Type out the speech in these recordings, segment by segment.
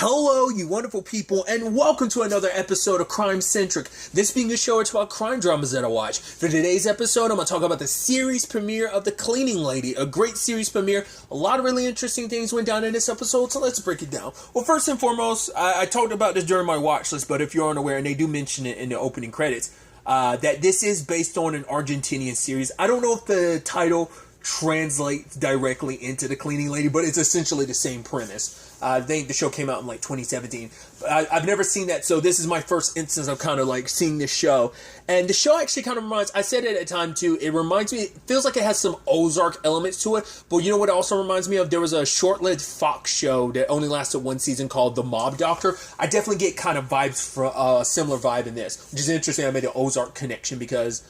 Hello, you wonderful people, and welcome to another episode of Crime Centric. This being a show it's about crime dramas that I watch. For today's episode, I'm going to talk about the series premiere of The Cleaning Lady. A great series premiere. A lot of really interesting things went down in this episode, so let's break it down. Well, first and foremost, I talked about this during my watch list, but if you're unaware, and they do mention it in the opening credits, that this is based on an Argentinian series. I don't know if the title translates directly into The Cleaning Lady, but it's essentially the same premise. I think the show came out in like 2017. I've never seen that, so this is my first instance of kind of like seeing this show. And the show actually kind of reminds, I said it at the time too, it reminds me, it feels like it has some Ozark elements to it, but you know what it also reminds me of? There was a short-lived Fox show that only lasted one season called The Mob Doctor. I definitely get kind of vibes for a similar vibe in this, which is interesting. I made an Ozark connection because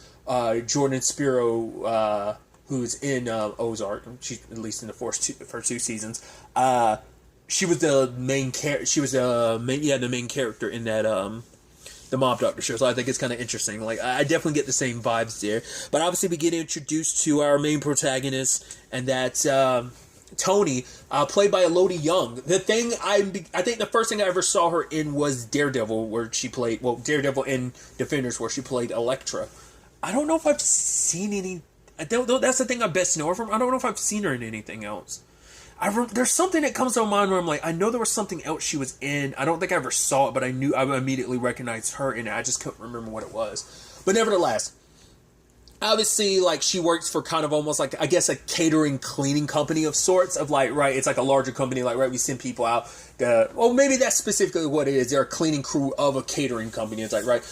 Jordan Spiro, who's in Ozark, at least in the first two seasons, she was the main character. She was the main character in that the Mob Doctor show. So I think it's kind of interesting. Like I definitely get the same vibes there. But obviously we get introduced to our main protagonist, and that's Tony, played by Elodie Young. The thing I think the first thing I ever saw her in was Daredevil, where she played Daredevil and Defenders, where she played Elektra. I don't know if I've seen any. That's the thing I best know her from. I don't know if I've seen her in anything else. There's something that comes to mind where I'm like, I know there was something else she was in. I don't think I ever saw it, but I immediately recognized her in it. I just couldn't remember what it was. But nevertheless, obviously, like, she works for kind of almost like, I guess, a catering cleaning company of sorts. Of like, right, it's like a larger company. Like, right, we send people out. Well, maybe that's specifically what it is. They're a cleaning crew of a catering company. It's like, right.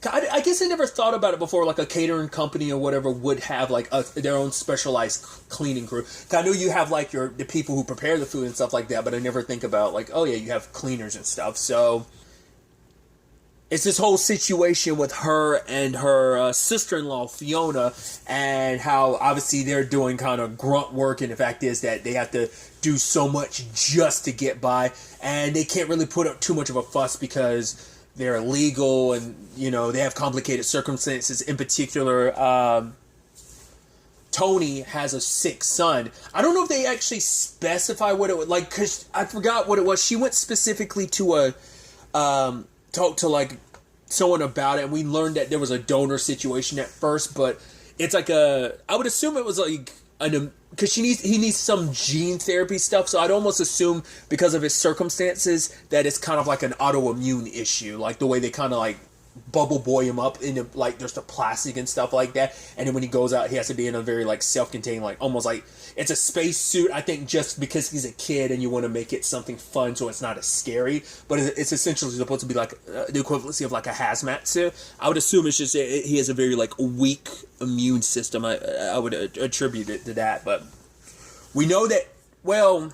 I guess I never thought about it before, like a catering company or whatever would have like their own specialized cleaning crew. I know you have like the people who prepare the food and stuff like that, but I never think about like, oh yeah, you have cleaners and stuff. So it's this whole situation with her and her sister-in-law, Fiona, and how obviously they're doing kind of grunt work, and the fact is that they have to do so much just to get by, and they can't really put up too much of a fuss because they're illegal, and, you know, they have complicated circumstances. In particular, Tony has a sick son. I don't know if they actually specify what it was, like, because I forgot what it was. She went specifically to talk to, like, someone about it, and we learned that there was a donor situation at first, but it's like I would assume it was, like, because he needs some gene therapy stuff, so I'd almost assume because of his circumstances that it's kind of like an autoimmune issue, like the way they kind of like bubble boy him up into like there's the plastic and stuff like that, and then when he goes out he has to be in a very like self-contained, like almost like it's a space suit, I think, just because he's a kid and you want to make it something fun so it's not as scary, but it's essentially supposed to be like the equivalency of like a hazmat suit. I would assume it's just he has a very like weak immune system. I would attribute it to that, but we know that, well,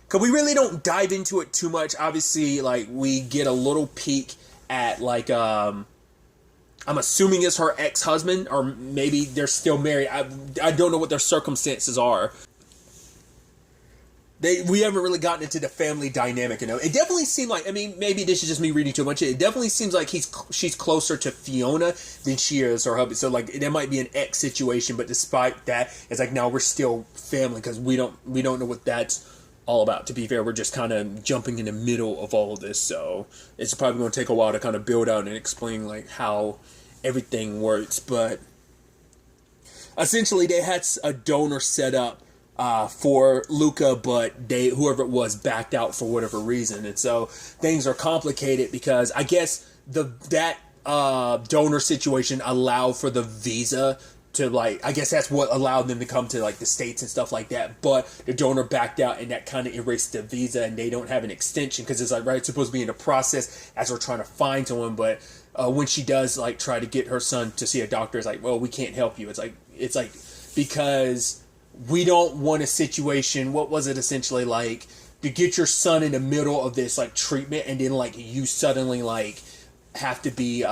because we really don't dive into it too much. Obviously, like, we get a little peek at, like, I'm assuming it's her ex-husband, or maybe they're still married. I don't know what their circumstances are. We haven't really gotten into the family dynamic, you know. It definitely seemed like, I mean, maybe this is just me reading too much. It definitely seems like she's closer to Fiona than she is her hubby. So, like, there might be an ex situation, but despite that, it's like, no, we're still family, because we don't know what that's all about. To be fair, we're just kind of jumping in the middle of all of this, so it's probably going to take a while to kind of build out and explain, like, how everything works. But essentially, they had a donor set up for Luca, but whoever it was backed out for whatever reason, and so things are complicated because I guess that donor situation allowed for the visa to, like, I guess that's what allowed them to come to, like, the States and stuff like that, but the donor backed out, and that kind of erased the visa, and they don't have an extension, because it's like, right, it's supposed to be in the process as we're trying to find someone, but when she does, like, try to get her son to see a doctor, it's like, well, we can't help you. It's like because we don't want a situation, what was it essentially, like, to get your son in the middle of this, like, treatment, and then, like, you suddenly, like, have to be,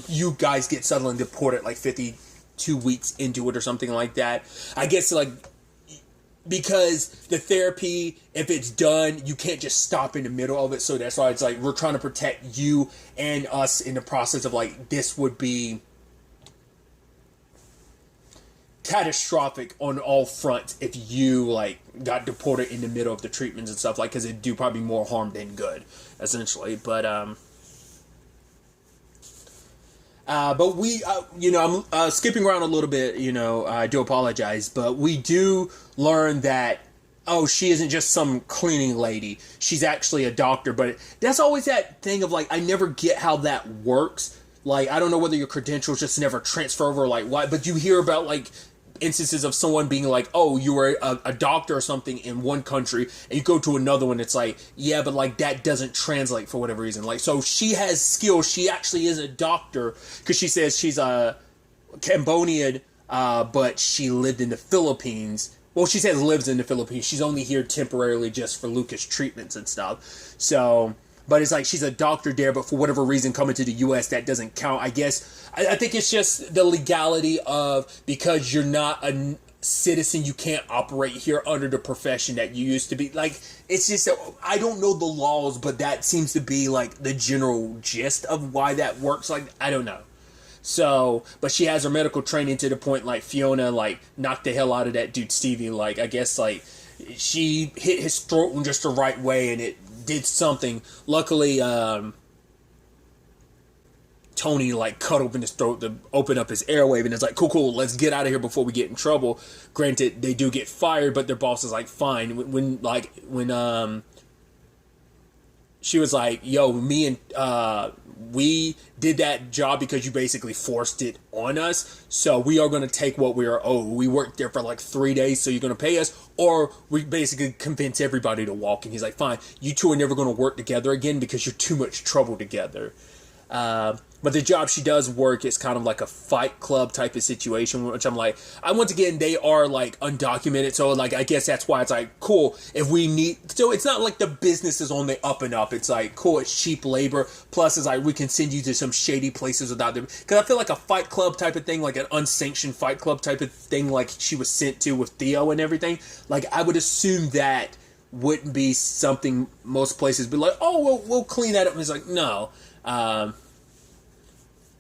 you guys get suddenly deported, like, 52 weeks into it or something like that. I guess, like, because the therapy, if it's done, you can't just stop in the middle of it, so that's why it's like, we're trying to protect you and us in the process of, like, this would be catastrophic on all fronts if you, like, got deported in the middle of the treatments and stuff, like, because it do probably more harm than good, essentially. But we, I'm skipping around a little bit, I do apologize, but we do learn that, oh, she isn't just some cleaning lady. She's actually a doctor. But that's always that thing of, like, I never get how that works. Like, I don't know whether your credentials just never transfer over, like, why. But you hear about, like, instances of someone being like, oh, you were a doctor or something in one country, and you go to another one, it's like, yeah, but, like, that doesn't translate for whatever reason. Like, so she has skills. She actually is a doctor, because she says she's a Cambodian, but she lived in the Philippines. Well, she says lives in the Philippines. She's only here temporarily just for Lucas treatments and stuff. So, but it's like she's a doctor there, but for whatever reason coming to the U.S., that doesn't count. I guess, I think it's just the legality of, because you're not a citizen, you can't operate here under the profession that you used to be. Like, it's just, I don't know the laws, but that seems to be, like, the general gist of why that works. Like, I don't know. So, but she has her medical training to the point, like, Fiona, like, knocked the hell out of that dude Stevie. Like, I guess, like, she hit his throat in just the right way, and it did something. Luckily, Tony, like, cut open his throat to open up his airway, and it's like, cool, let's get out of here before we get in trouble. Granted, they do get fired, but their boss is like, fine. When she was like, yo, me and, we did that job because you basically forced it on us, so we are going to take what we are owed. We worked there for like 3 days, so you're going to pay us, or we basically convince everybody to walk. And he's like, fine, you two are never going to work together again because you're too much trouble together. But the job she does work is kind of like a fight club type of situation, which I'm like, once again, they are like undocumented. So like, I guess that's why it's like, cool, if we need, so it's not like the business is on the up and up. It's like, cool, it's cheap labor. Plus it's like, we can send you to some shady places without them. Cause I feel like a fight club type of thing, like an unsanctioned fight club type of thing, like she was sent to with Theo and everything. Like, I would assume that wouldn't be something most places be like, oh, we'll clean that up. And it's like, no.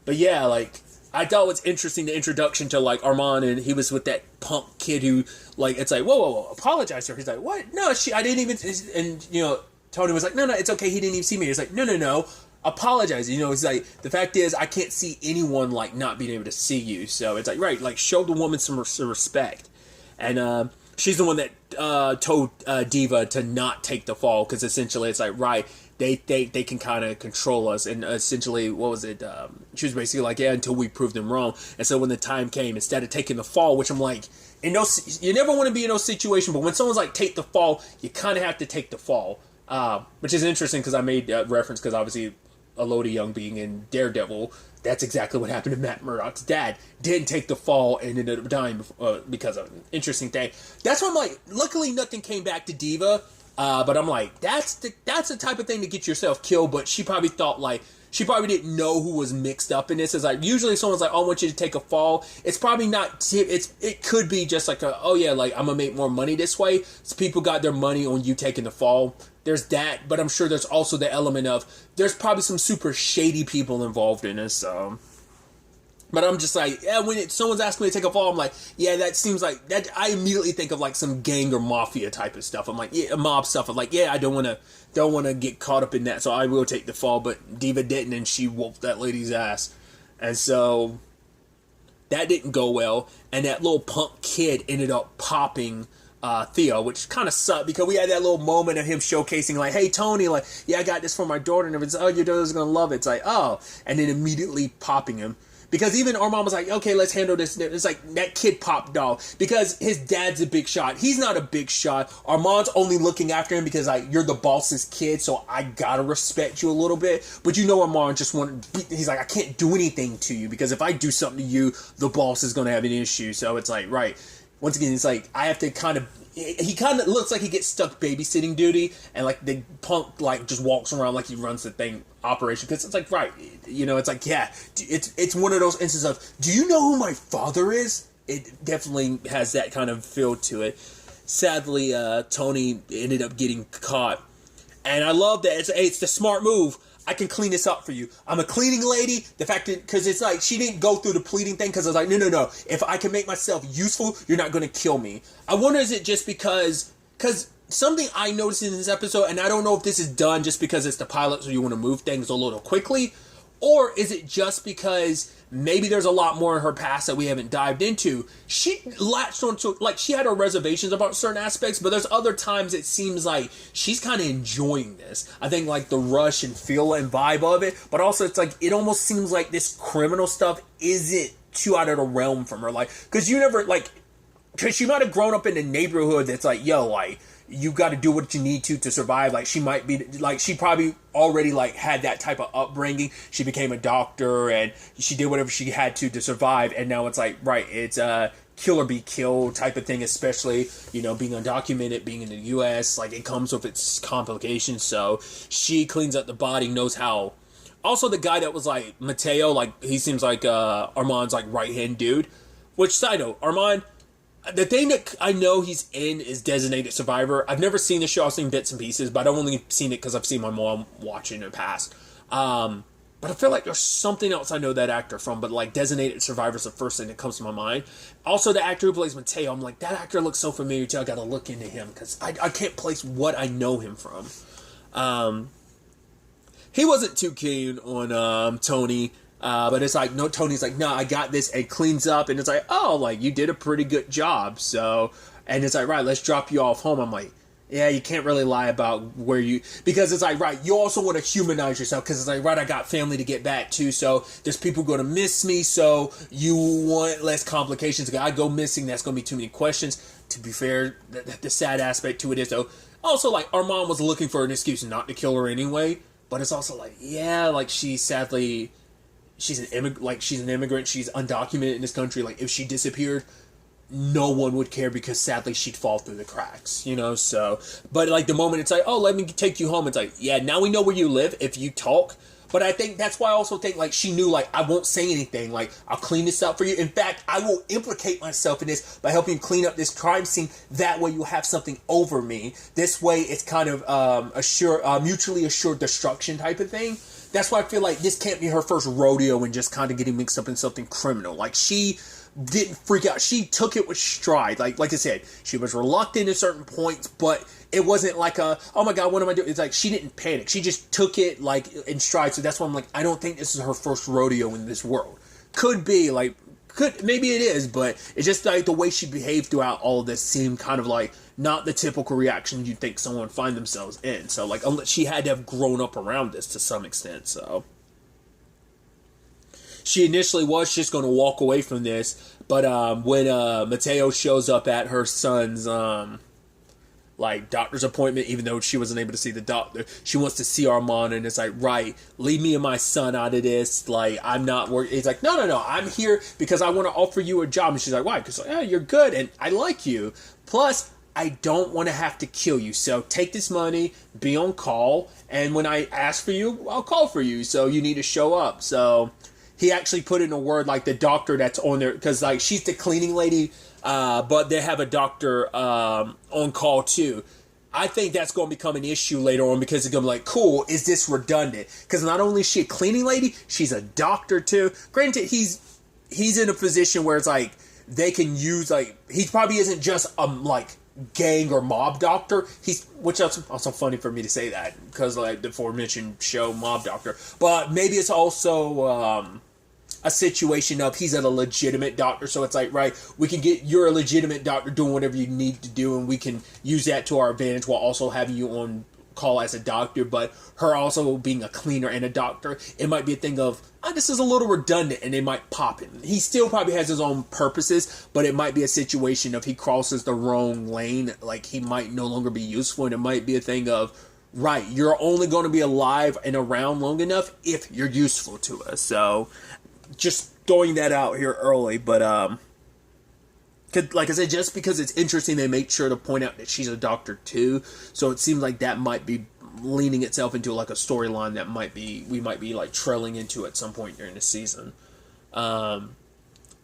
But yeah, like, I thought it was interesting, the introduction to, like, Armand, and he was with that punk kid who, like, it's like, whoa, apologize to her. He's like, what? No, I didn't even, and, Tony was like, no, it's okay, he didn't even see me. He's like, no, apologize. It's like, the fact is, I can't see anyone, like, not being able to see you. So it's like, right, like, show the woman some respect. And, she's the one that, told, Diva to not take the fall, because essentially it's like, right, they can kind of control us, and essentially, what was it? She was basically like, yeah, until we prove them wrong. And so when the time came, instead of taking the fall, which I'm like, you never want to be in those situations, but when someone's like, take the fall, you kind of have to take the fall. Which is interesting because I made that reference because obviously Elodie Young being in Daredevil, that's exactly what happened to Matt Murdock's dad. Didn't take the fall and ended up dying because of an interesting thing. That's why I'm like, luckily nothing came back to Diva. But I'm like, that's the type of thing to get yourself killed. But she probably thought, like, she probably didn't know who was mixed up in this. It's like, usually someone's like, oh, I want you to take a fall. It's probably not, it could be just like oh yeah, like, I'm gonna make more money this way. So people got their money on you taking the fall. There's that, but I'm sure there's also the element of, there's probably some super shady people involved in this, so. But I'm just like, yeah, when someone's asking me to take a fall, I'm like, yeah, that seems like, that. I immediately think of like some gang or mafia type of stuff. I'm like, yeah, mob stuff. I'm like, yeah, I don't want to get caught up in that, so I will take the fall. But Diva didn't, and she whooped that lady's ass. And so, that didn't go well. And that little punk kid ended up popping Theo, which kind of sucked, because we had that little moment of him showcasing, like, hey, Tony, like, yeah, I got this for my daughter, and everyone's, oh, your daughter's gonna love it. It's like, oh, and then immediately popping him. Because even Armand was like, okay, let's handle this. It's like, that kid popped off. Because his dad's a big shot. He's not a big shot. Armand's only looking after him because, like, you're the boss's kid, so I gotta respect you a little bit. But you know Armand just he's like, I can't do anything to you, because if I do something to you, the boss is gonna have an issue. So it's like, right. Once again, it's like, I have to kind of, he kind of looks like he gets stuck babysitting duty, and like the punk like just walks around like he runs the thing operation, because it's like, right, it's like, yeah, it's one of those instances of, do you know who my father is? It definitely has that kind of feel to it. Sadly, Tony ended up getting caught, and I love that. It's the smart move. I can clean this up for you. I'm a cleaning lady. The fact that, because it's like, she didn't go through the pleading thing, because I was like, no. If I can make myself useful, you're not going to kill me. I wonder, is it just because because something I noticed in this episode, and I don't know if this is done just because it's the pilot, so you want to move things a little quickly, or is it just because maybe there's a lot more in her past that we haven't dived into? She latched onto, like, she had her reservations about certain aspects, but there's other times it seems like she's kind of enjoying this. I think, like, the rush and feel and vibe of it, but also it's like, it almost seems like this criminal stuff isn't too out of the realm from her, like, because you never, like, because she might have grown up in a neighborhood that's like, yo, like, you got to do what you need to survive. Like, she might be, like, she probably already, like, had that type of upbringing. She became a doctor, and she did whatever she had to survive, and now it's like, right, it's a kill or be killed type of thing, especially, you know, being undocumented, being in the U.S., like, it comes with its complications, so she cleans up the body, knows how. Also, the guy that was, like, Mateo, like, he seems like Armand's, like, right-hand dude, which, side note, Armand, the thing that I know he's in is Designated Survivor. I've never seen the show. I've seen bits and pieces, but I've only seen it because I've seen my mom watch it in the past. But I feel like there's something else I know that actor from, but like Designated Survivor is the first thing that comes to my mind. Also, the actor who plays Mateo, I'm like, that actor looks so familiar too. I gotta look into him because I can't place what I know him from. He wasn't too keen on Tony. But it's like, no, Tony's like, no, I got this, and cleans up, and it's like, oh, like, you did a pretty good job, so, and it's like, right, let's drop you off home. I'm like, yeah, you can't really lie about where you, because it's like, right, you also want to humanize yourself, because it's like, right, I got family to get back to, so there's people going to miss me, so you want less complications. I go missing, that's going to be too many questions. To be fair, the sad aspect to it is, though, also, like, Armand was looking for an excuse not to kill her anyway, but it's also like, yeah, like, she's an immigrant, she's undocumented in this country, like, if she disappeared, no one would care because sadly she'd fall through the cracks, you know, so, but like the moment it's like, oh, let me take you home, it's like, yeah, now we know where you live if you talk, but I think that's why I also think, like, she knew, like, I won't say anything, like, I'll clean this up for you, in fact, I will implicate myself in this by helping you clean up this crime scene, that way you'll have something over me, this way it's kind of, mutually assured destruction type of thing. That's why I feel like this can't be her first rodeo and just kind of getting mixed up in something criminal. Like, she didn't freak out. She took it with stride. Like I said, she was reluctant at certain points, but it wasn't like a, oh my God, what am I doing? It's like, she didn't panic. She just took it, like, in stride. So that's why I'm like, I don't think this is her first rodeo in this world. Could be, like, maybe it is, but it's just like the way she behaved throughout all of this seemed kind of like not the typical reaction you'd think someone would find themselves in. So, like, she had to have grown up around this to some extent, so. She initially was just going to walk away from this, but when Mateo shows up at her son's, like, doctor's appointment, even though she wasn't able to see the doctor, she wants to see Armand, and it's like, right, leave me and my son out of this, like, I'm not worried. He's like, no, I'm here because I want to offer you a job, and she's like, why? Because, like, yeah, you're good, and I like you, plus, I don't want to have to kill you, so take this money, be on call, and when I ask for you, I'll call for you, so you need to show up. So he actually put in a word, like, the doctor that's on there, because, like, she's the cleaning lady, but they have a doctor on call too. I think that's going to become an issue later on, because it's going to be like, cool, is this redundant? Because not only is she a cleaning lady, she's a doctor too. Granted, he's in a position where it's like, they can use, like, he probably isn't just like gang or mob doctor, which is also funny for me to say that, because, like, the aforementioned show Mob Doctor, but maybe it's also a situation of he's a legitimate doctor, so it's like, right, we can get, you're a legitimate doctor doing whatever you need to do, and we can use that to our advantage while also having you on call as a doctor, but her also being a cleaner and a doctor, it might be a thing of, this is a little redundant, and they might pop it. He still probably has his own purposes, but it might be a situation of he crosses the wrong lane, like, he might no longer be useful, and it might be a thing of, right, you're only going to be alive and around long enough if you're useful to us. So, just throwing that out here early, but, like I said, just because it's interesting, they make sure to point out that she's a doctor too, so it seems like that might be leaning itself into, like, a storyline that we might be like trailing into at some point during the season. But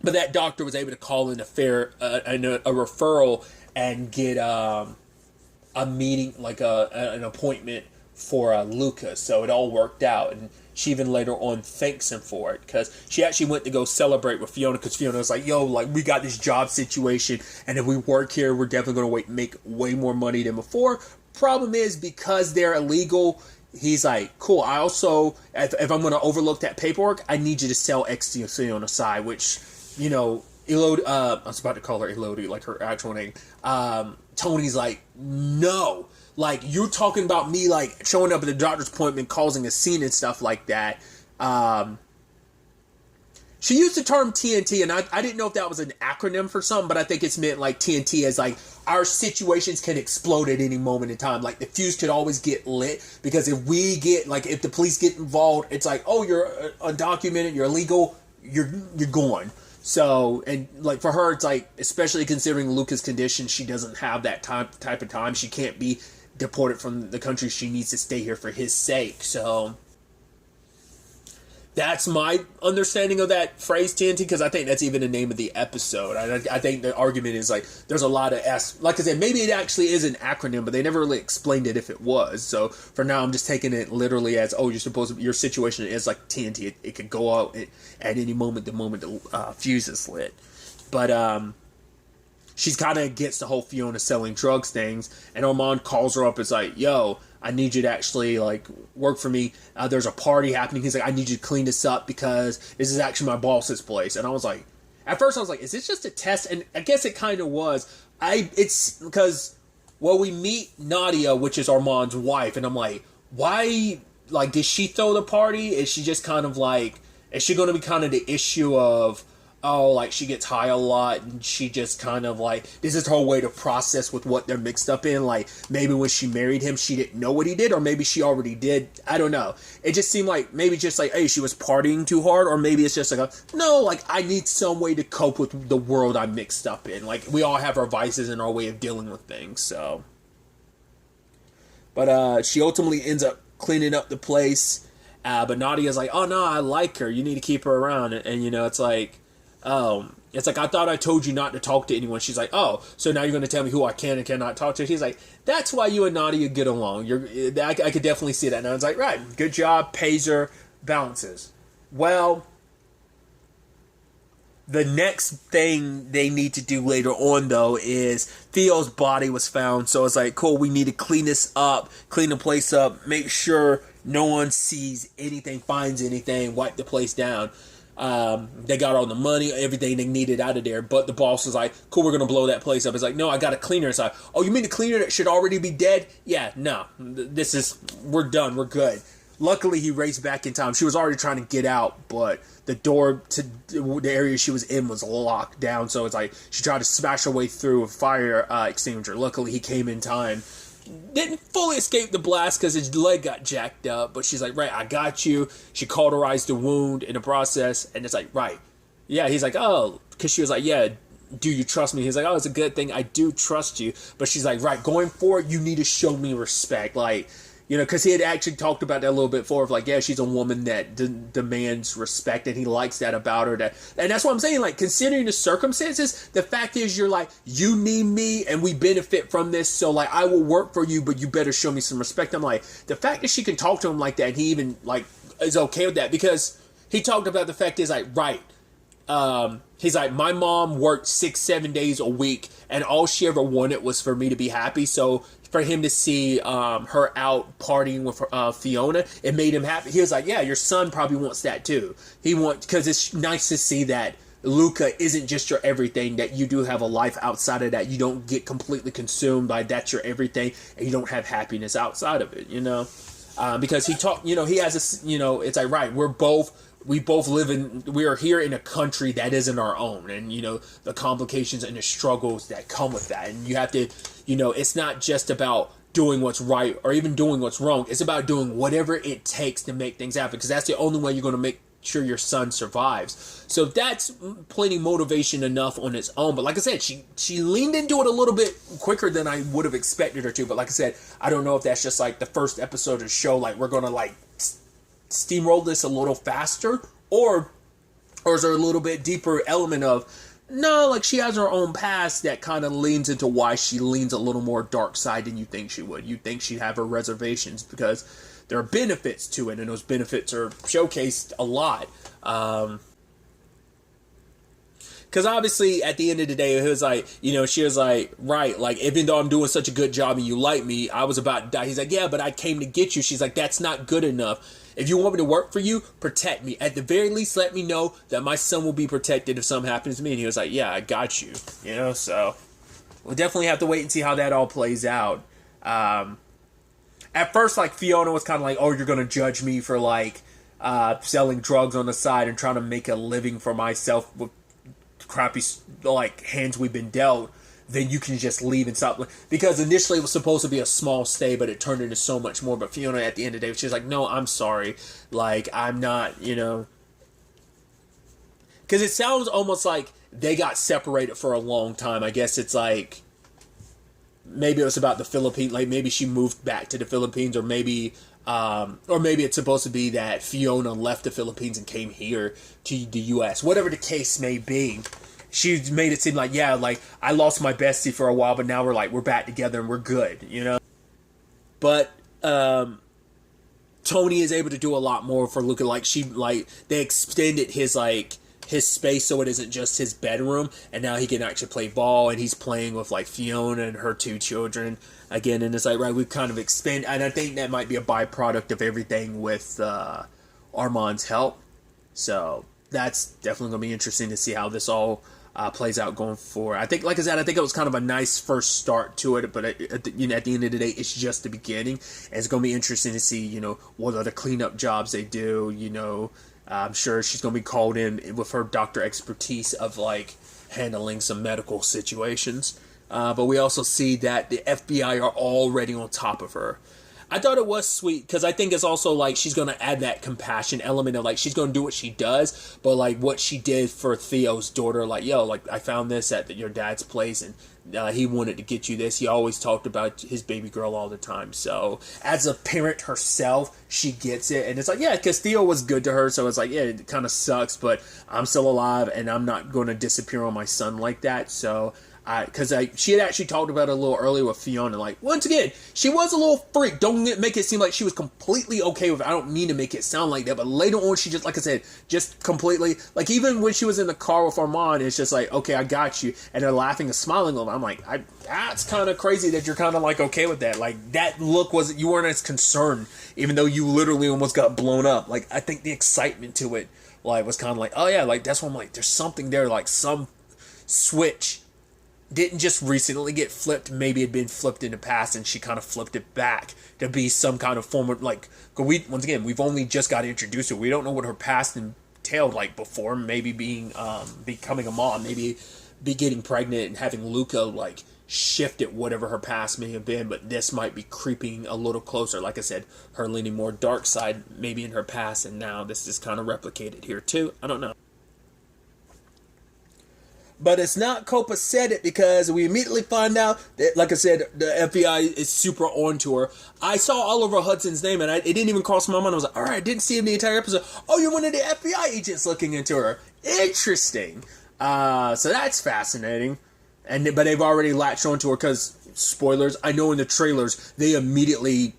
that doctor was able to call in a referral and get a meeting, like an appointment for Luca. So it all worked out, and she even later on thanks him for it, because she actually went to go celebrate with Fiona, because Fiona was like, yo, like, we got this job situation, and if we work here, we're definitely going to make way more money than before. Problem is, because they're illegal, he's like, cool, I also, if I'm going to overlook that paperwork, I need you to sell XTC on the side, which, you know, Elodie, I was about to call her Elodie, like her actual name. Tony's like, no. Like, you're talking about me, like, showing up at the doctor's appointment, causing a scene and stuff like that. She used the term TNT, and I didn't know if that was an acronym for something, but I think it's meant, like, TNT as, like, our situations can explode at any moment in time. Like, the fuse could always get lit, because if we get, like, if the police get involved, it's like, oh, you're undocumented, you're illegal, you're gone. So, and, like, for her, it's like, especially considering Luca's condition, she doesn't have that type of time. She can't be deported from the country. She needs to stay here for his sake. So that's my understanding of that phrase, TNT, because I think that's even the name of the episode. I think the argument is, like, there's a lot of like I said, maybe it actually is an acronym, but they never really explained it if it was. So for now, I'm just taking it literally as, oh, your situation is like TNT. It could go out at any moment, the moment the fuse is lit. But she's kind of against the whole Fiona selling drugs things, and Armand calls her up. It's like, yo, I need you to actually, like, work for me. There's a party happening. He's like, I need you to clean this up because this is actually my boss's place. And I was like, at first I was like, is this just a test? And I guess it kind of was. It's because, well, we meet Nadia, which is Armand's wife, and I'm like, why, like, did she throw the party? Is she just kind of like, is she going to be kind of the issue of, oh, like, she gets high a lot, and she just kind of, like, this is her way to process with what they're mixed up in. Like, maybe when she married him, she didn't know what he did, or maybe she already did. I don't know. It just seemed like, maybe just like, hey, she was partying too hard, or maybe it's just like, no, like, I need some way to cope with the world I'm mixed up in. Like, we all have our vices and our way of dealing with things, so. But, she ultimately ends up cleaning up the place, but Nadia's like, oh, no, I like her. You need to keep her around, and you know, it's like, it's like, I thought I told you not to talk to anyone. She's like, oh, so now you're going to tell me who I can and cannot talk to? She's like, that's why you and Nadia get along. I could definitely see that. And I was like, right, good job, pays her, balances. Well, the next thing they need to do later on, though, is Theo's body was found. So it's like, cool, we need to clean this up, clean the place up, make sure no one sees anything, finds anything, wipe the place down. They got all the money, everything they needed out of there, but the boss was like, cool, we're gonna blow that place up. It's like, no, I got a cleaner. It's like, oh, you mean the cleaner that should already be dead? Yeah, no, we're done, we're good. Luckily, he raced back in time. She was already trying to get out, but the door to the area she was in was locked down, so it's like, she tried to smash her way through a fire extinguisher. Luckily, he came in time. Didn't fully escape the blast because his leg got jacked up, but she's like, right, I got you. She cauterized the wound in the process, and it's like, right. Yeah, he's like, oh, because she was like, yeah, do you trust me? He's like, oh, it's a good thing, I do trust you. But she's like, right, going forward, you need to show me respect. Like, you know, because he had actually talked about that a little bit before, of like, yeah, she's a woman that demands respect, and he likes that about her. And that's what I'm saying, like, considering the circumstances, the fact is, you're like, you need me, and we benefit from this, so, like, I will work for you, but you better show me some respect. I'm like, the fact that she can talk to him like that, and he even, like, is okay with that, because he talked about the fact is, like, right, he's like, my mom worked 6-7 days a week, and all she ever wanted was for me to be happy, so for him to see her out partying with Fiona, it made him happy. He was like, yeah, your son probably wants that too. Because it's nice to see that Luca isn't just your everything, that you do have a life outside of that. You don't get completely consumed by that's your everything, and you don't have happiness outside of it, you know? Because he talked, you know, he has this, you know, it's like, right, we both we are here in a country that isn't our own, and, you know, the complications and the struggles that come with that, and you have to, you know, it's not just about doing what's right or even doing what's wrong. It's about doing whatever it takes to make things happen, because that's the only way you're going to make sure your son survives. So that's plenty motivation enough on its own. But like I said, she leaned into it a little bit quicker than I would have expected her to. But like I said, I don't know if that's just like the first episode of the show, like we're going to like steamroll this a little faster, or is there a little bit deeper element of, No, like, she has her own past that kind of leans into why she leans a little more dark side than you think she would. You think she'd have her reservations because there are benefits to it, and those benefits are showcased a lot. Because obviously, at the end of the day, it was like, you know, she was like, right, like, even though I'm doing such a good job and you like me, I was about to die. He's like, yeah, but I came to get you. She's like, that's not good enough. If you want me to work for you, protect me. At the very least, let me know that my son will be protected if something happens to me. And he was like, yeah, I got you. You know, so we'll definitely have to wait and see how that all plays out. At first, like, Fiona was kind of like, oh, you're going to judge me for, like, selling drugs on the side and trying to make a living for myself with crappy, like, hands we've been dealt, then you can just leave and stop. Because initially it was supposed to be a small stay, but it turned into so much more. But Fiona, at the end of the day, she's like, no, I'm sorry. Like, I'm not, you know. Because it sounds almost like they got separated for a long time. I guess it's like, maybe it was about the Philippines. Like, maybe she moved back to the Philippines, or maybe it's supposed to be that Fiona left the Philippines and came here to the U.S. Whatever the case may be, she made it seem like, yeah, like, I lost my bestie for a while, but now we're back together and we're good, you know? But Tony is able to do a lot more for Luca. Like, they extended his space so it isn't just his bedroom, and now he can actually play ball, and he's playing with, like, Fiona and her two children again. And it's like, right, we've kind of expanded, and I think that might be a byproduct of everything with Armand's help. So that's definitely going to be interesting to see how this all plays out going forward. I think, like I said, I think it was kind of a nice first start to it, but at the end of the day, it's just the beginning, and it's going to be interesting to see, you know, what other cleanup jobs they do. You know, I'm sure she's going to be called in with her doctor expertise of, like, handling some medical situations. But we also see that the FBI are already on top of her. I thought it was sweet, because I think it's also, like, she's going to add that compassion element of, like, she's going to do what she does, but, like, what she did for Theo's daughter, like, yo, like, I found this at your dad's place, and he wanted to get you this. He always talked about his baby girl all the time. So, as a parent herself, she gets it, and it's like, yeah, because Theo was good to her, so it's like, yeah, it kind of sucks, but I'm still alive, and I'm not going to disappear on my son like that. So because she had actually talked about it a little earlier with Fiona. Like, once again, she was a little freak. Don't make it seem like she was completely okay with it. I don't mean to make it sound like that, but later on, she just, like I said, just completely, like, even when she was in the car with Armand, it's just like, okay, I got you, and they're laughing and smiling a little. I'm like, that's kind of crazy that you're kind of, like, okay with that. Like, that look was, you weren't as concerned, even though you literally almost got blown up. Like, I think the excitement to it, like, was kind of like, oh yeah, like, that's why I'm like, there's something there, like, some switch didn't just recently get flipped. Maybe it had been flipped in the past, and she kind of flipped it back to be some kind of form of, like, once again, we've only just got introduced to her. We don't know what her past entailed, like, before. Maybe becoming a mom, maybe be getting pregnant and having Luca, like, shifted whatever her past may have been, but this might be creeping a little closer. Like I said, her leaning more dark side maybe in her past, and now this is kind of replicated here too. I don't know. But it's not copacetic, because we immediately find out that, like I said, the FBI is super onto her. I saw Oliver Hudson's name, and it didn't even cross my mind. I was like, all right, I didn't see him the entire episode. Oh, you're one of the FBI agents looking into her. Interesting. So that's fascinating. But they've already latched onto her because, spoilers, I know in the trailers, they immediately...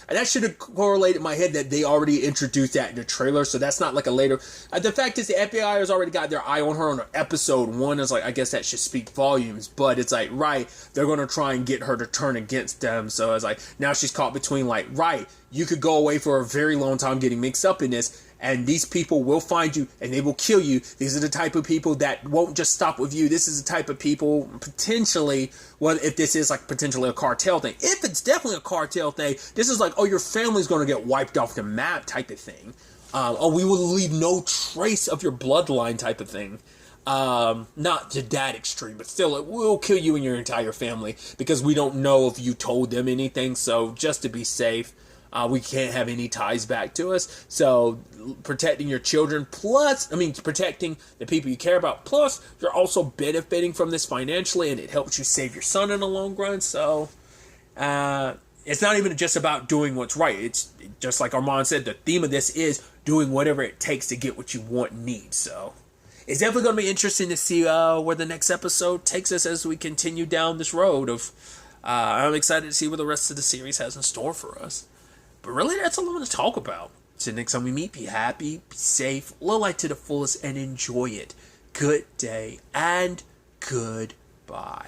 And that should have correlated in my head that they already introduced that in the trailer, so that's not like a later... the fact is the FBI has already got their eye on her on episode 1. It's like, I guess that should speak volumes, but it's like, right, they're going to try and get her to turn against them, so it's like, now she's caught between, like, right, you could go away for a very long time getting mixed up in this, and these people will find you, and they will kill you. These are the type of people that won't just stop with you. This is the type of people, potentially, well, if this is, like, potentially a cartel thing. If it's definitely a cartel thing, this is like, oh, your family's going to get wiped off the map type of thing. Oh, we will leave no trace of your bloodline type of thing. Not to that extreme, but still, it will kill you and your entire family, because we don't know if you told them anything, so just to be safe, we can't have any ties back to us. So protecting your children, protecting the people you care about, plus you're also benefiting from this financially, and it helps you save your son in the long run. So it's not even just about doing what's right. It's just like Armand said, the theme of this is doing whatever it takes to get what you want and need. So it's definitely going to be interesting to see where the next episode takes us as we continue down this road of. I'm excited to see what the rest of the series has in store for us. But really, that's all I want to talk about. So next time we meet, be happy, be safe, live life to the fullest, and enjoy it. Good day and goodbye.